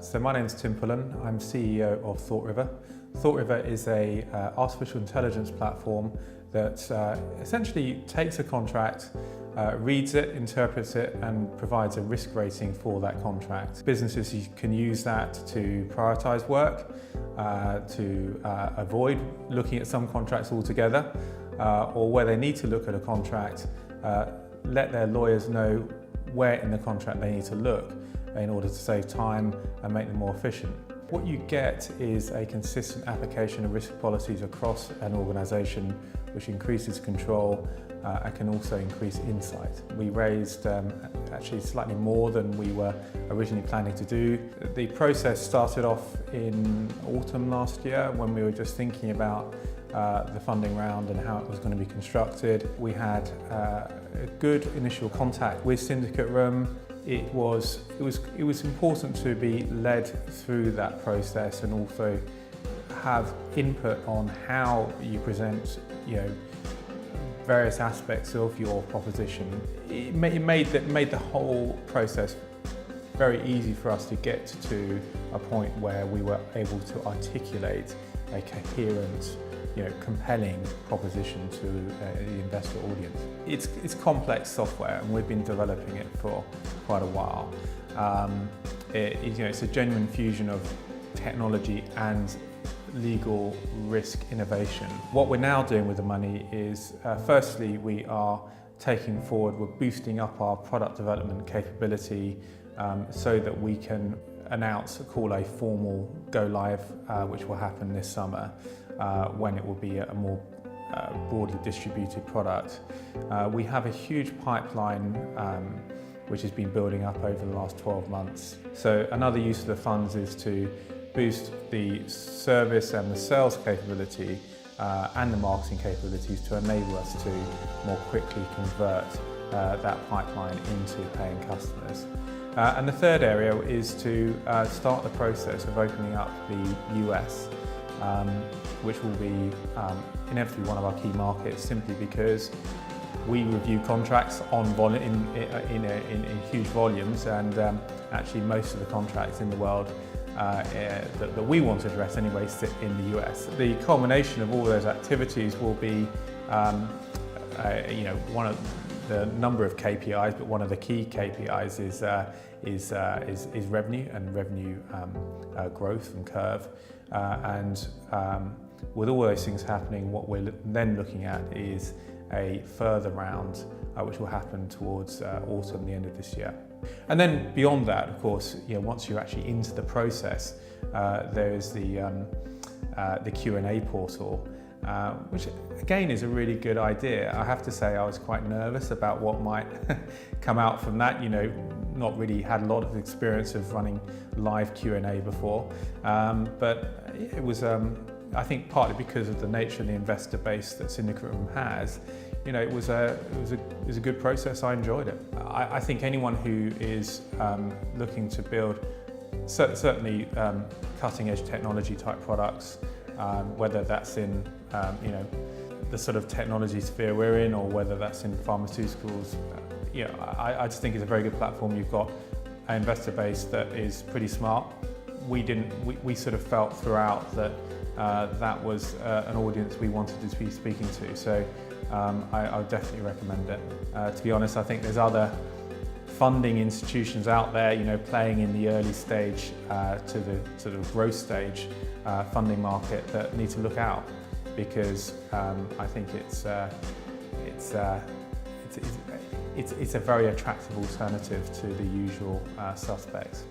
So my name is Tim Pullan. I'm CEO of ThoughtRiver. ThoughtRiver is a artificial intelligence platform that essentially takes a contract, reads it, interprets it, and provides a risk rating for that contract. Businesses can use that to prioritize work, to avoid looking at some contracts altogether, or where they need to look at a contract, let their lawyers know where in the contract they need to look in order to save time and make them more efficient. What you get is a consistent application of risk policies across an organisation, which increases control and can also increase insight. We raised actually slightly more than we were originally planning to do. The process started off in autumn last year when we were just thinking about the funding round and how it was going to be constructed. We had a good initial contact with SyndicateRoom. It was important to be led through that process and also have input on how you present, various aspects of your proposition. It made the whole process very easy for us to get to a point where we were able to articulate a coherent, compelling proposition to the investor audience. It's complex software, and we've been developing it for quite a while. It's a genuine fusion of technology and legal risk innovation. What we're now doing with the money is, firstly, we are taking forward, we're boosting up our product development capability so that we can call a formal go live, which will happen this summer, when it will be a more broadly distributed product. We have a huge pipeline which has been building up over the last 12 months. So another use of the funds is to boost the service and the sales capability and the marketing capabilities to enable us to more quickly convert that pipeline into paying customers. And the third area is to start the process of opening up the US, which will be inevitably one of our key markets, simply because we review contracts in huge volumes, and actually most of the contracts in the world that we want to address anyway sit in the US. The culmination of all those activities will be one of the number of KPIs, but one of the key KPIs is revenue and revenue growth and curve. With all those things happening, what we're then looking at is a further round, which will happen towards autumn, the end of this year. And then beyond that, of course, once you're actually into the process, there's the Q&A portal, which again is a really good idea. I have to say I was quite nervous about what might come out from that. Not really had a lot of experience of running live Q&A before, but it was, I think, partly because of the nature of the investor base that SyndicateRoom has. It was a good process. I enjoyed it. I think anyone who is looking to build certainly cutting-edge technology type products, whether that's in the sort of technology sphere we're in, or whether that's in pharmaceuticals, I just think it's a very good platform. You've got an investor base that is pretty smart. We sort of felt throughout that that was an audience we wanted to be speaking to. So I would definitely recommend it. To be honest, I think there's other funding institutions out there, playing in the early stage to the sort of growth stage funding market that need to look out, because I think it's a very attractive alternative to the usual suspects.